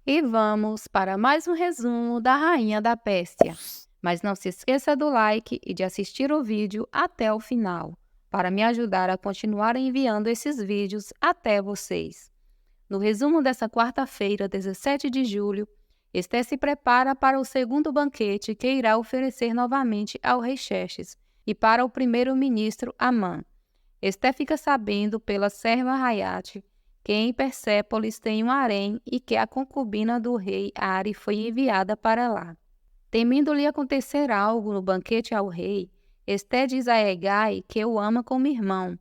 E vamos para mais um resumo da Rainha da Pérsia. Mas não se esqueça do like e de assistir o vídeo até o final, para me ajudar a continuar enviando esses vídeos até vocês. No resumo dessa quarta-feira, 17 de julho, Esté se prepara para o segundo banquete que irá oferecer novamente ao rei Xerxes e para o primeiro-ministro Amã. Esté fica sabendo pela serva Raiate que em Persépolis tem um harém e que a concubina do rei Ari foi enviada para lá. Temendo lhe acontecer algo no banquete ao rei, Esté diz a Hegai que o ama como irmão.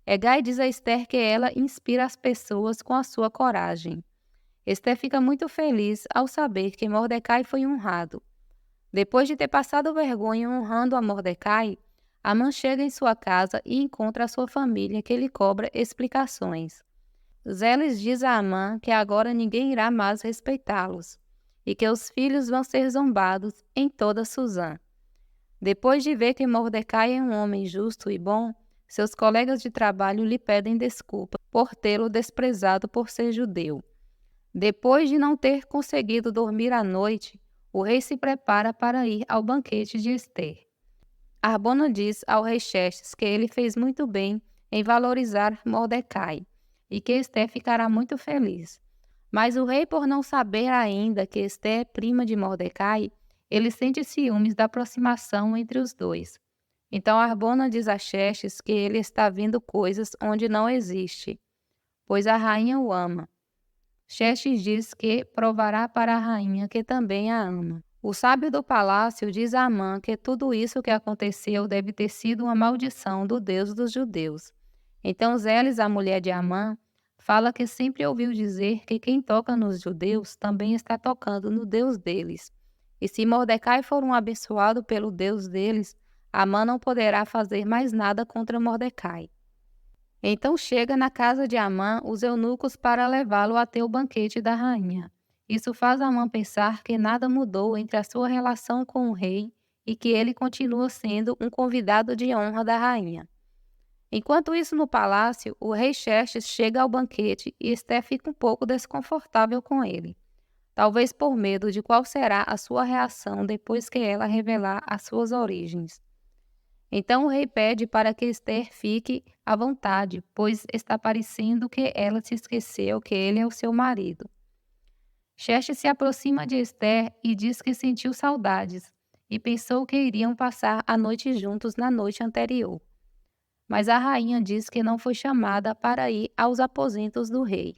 Hegai diz a Ester que ela inspira as pessoas com a sua coragem. Ester fica muito feliz ao saber que Mordecai foi honrado. Depois de ter passado vergonha honrando a Mordecai, Amã chega em sua casa e encontra a sua família que lhe cobra explicações. Zeles diz a Amã que agora ninguém irá mais respeitá-los e que os filhos vão ser zombados em toda Suzã. Depois de ver que Mordecai é um homem justo e bom, seus colegas de trabalho lhe pedem desculpa por tê-lo desprezado por ser judeu. Depois de não ter conseguido dormir à noite, o rei se prepara para ir ao banquete de Ester. Arbona diz ao rei Xerxes que ele fez muito bem em valorizar Mordecai e que Ester ficará muito feliz. Mas o rei, por não saber ainda que Ester é prima de Mordecai, ele sente ciúmes da aproximação entre os dois. Então Arbona diz a Xerxes que ele está vendo coisas onde não existe, pois a rainha o ama. Xerxes diz que provará para a rainha que também a ama. O sábio do palácio diz a Amã que tudo isso que aconteceu deve ter sido uma maldição do Deus dos judeus. Então Zeles, a mulher de Amã, fala que sempre ouviu dizer que quem toca nos judeus também está tocando no Deus deles. E se Mordecai for um abençoado pelo Deus deles, Amã não poderá fazer mais nada contra Mordecai. Então chega na casa de Amã os eunucos para levá-lo até o banquete da rainha. Isso faz Amã pensar que nada mudou entre a sua relação com o rei e que ele continua sendo um convidado de honra da rainha. Enquanto isso, no palácio, o rei Xerxes chega ao banquete e Esté fica um pouco desconfortável com ele, talvez por medo de qual será a sua reação depois que ela revelar as suas origens. Então o rei pede para que Ester fique à vontade, pois está parecendo que ela se esqueceu que ele é o seu marido. Xerxes se aproxima de Ester e diz que sentiu saudades e pensou que iriam passar a noite juntos na noite anterior. Mas a rainha diz que não foi chamada para ir aos aposentos do rei.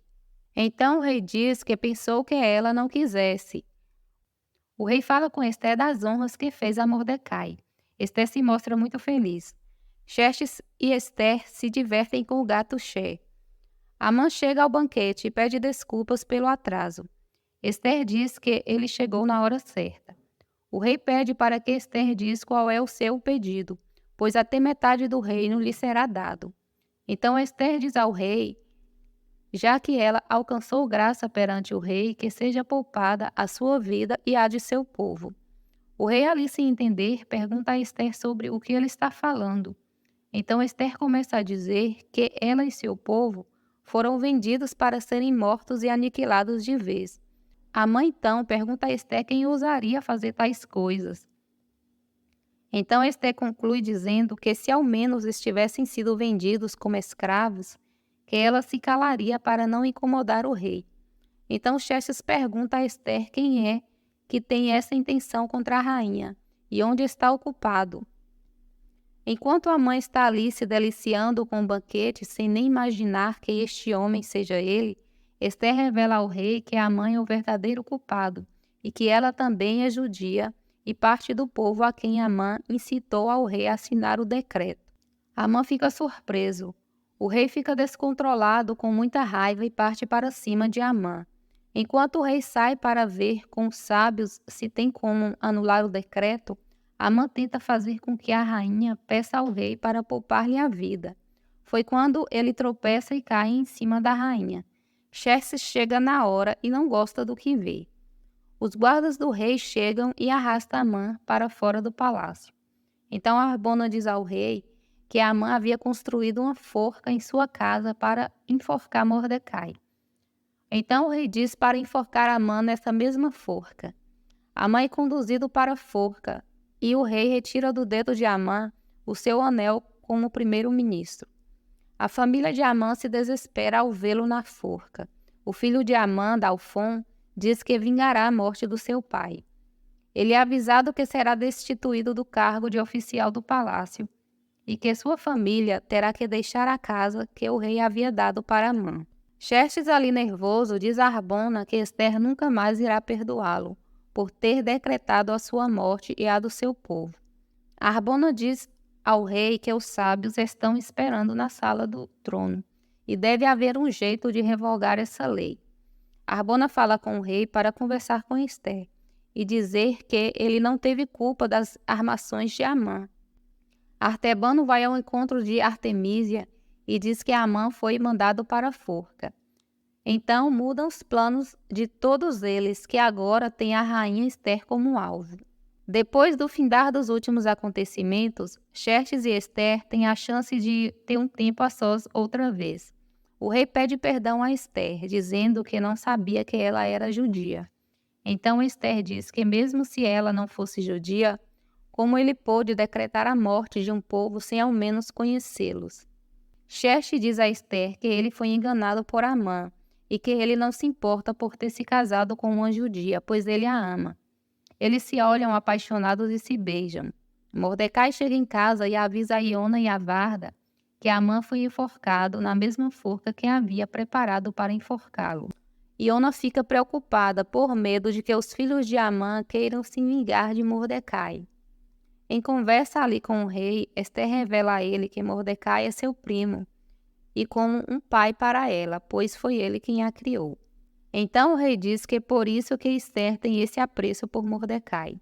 Então o rei diz que pensou que ela não quisesse. O rei fala com Ester das honras que fez a Mordecai. Ester se mostra muito feliz. Xerxes e Ester se divertem com o gato Xé. Amã chega ao banquete e pede desculpas pelo atraso. Ester diz que ele chegou na hora certa. O rei pede para que Ester diz qual é o seu pedido, pois até metade do reino lhe será dado. Então Ester diz ao rei, já que ela alcançou graça perante o rei, que seja poupada a sua vida e a de seu povo. O rei, ali sem entender, pergunta a Ester sobre o que ele está falando. Então Ester começa a dizer que ela e seu povo foram vendidos para serem mortos e aniquilados de vez. A mãe então pergunta a Ester quem ousaria fazer tais coisas. Então Ester conclui dizendo que se ao menos estivessem sido vendidos como escravos, que ela se calaria para não incomodar o rei. Então Xerxes pergunta a Ester quem é que tem essa intenção contra a rainha e onde está o culpado. Enquanto a mãe está ali se deliciando com o banquete sem nem imaginar que este homem seja ele, Ester revela ao rei que a mãe é o verdadeiro culpado e que ela também é judia e parte do povo a quem Amã incitou ao rei a assinar o decreto. Amã fica surpreso. O rei fica descontrolado com muita raiva e parte para cima de Amã. Enquanto o rei sai para ver com os sábios se tem como anular o decreto, Amã tenta fazer com que a rainha peça ao rei para poupar-lhe a vida. Foi quando ele tropeça e cai em cima da rainha. Xerxes chega na hora e não gosta do que vê. Os guardas do rei chegam e arrastam Amã para fora do palácio. Então Arbona diz ao rei que Amã havia construído uma forca em sua casa para enforcar Mordecai. Então o rei diz para enforcar Amã nessa mesma forca. Amã é conduzido para a forca, e o rei retira do dedo de Amã o seu anel como primeiro-ministro. A família de Amã se desespera ao vê-lo na forca. O filho de Amã, Dalfon, diz que vingará a morte do seu pai. Ele é avisado que será destituído do cargo de oficial do palácio e que sua família terá que deixar a casa que o rei havia dado para Amã. Xerxes, ali nervoso, diz a Harbona que Ester nunca mais irá perdoá-lo por ter decretado a sua morte e a do seu povo. Harbona diz ao rei que os sábios estão esperando na sala do trono e deve haver um jeito de revogar essa lei. Harbona fala com o rei para conversar com Ester e dizer que ele não teve culpa das armações de Amã. Artebano vai ao encontro de Artemísia e diz que Amã foi mandado para a forca. Então mudam os planos de todos eles, que agora têm a rainha Ester como alvo. Depois do findar dos últimos acontecimentos, Xerxes e Ester têm a chance de ter um tempo a sós outra vez. O rei pede perdão a Ester, dizendo que não sabia que ela era judia. Então Ester diz que mesmo se ela não fosse judia, como ele pôde decretar a morte de um povo sem ao menos conhecê-los? Xerxes diz a Ester que ele foi enganado por Amã e que ele não se importa por ter se casado com uma judia, pois ele a ama. Eles se olham apaixonados e se beijam. Mordecai chega em casa e avisa a Iona e a Varda que Amã foi enforcado na mesma forca que havia preparado para enforcá-lo. Iona fica preocupada por medo de que os filhos de Amã queiram se vingar de Mordecai. Em conversa ali com o rei, Ester revela a ele que Mordecai é seu primo e como um pai para ela, pois foi ele quem a criou. Então o rei diz que é por isso que Ester tem esse apreço por Mordecai.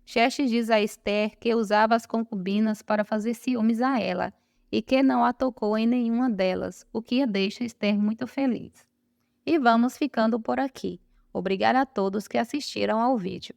Xerxes diz a Ester que usava as concubinas para fazer ciúmes a ela e que não a tocou em nenhuma delas, o que a deixa Ester muito feliz. E vamos ficando por aqui. Obrigada a todos que assistiram ao vídeo.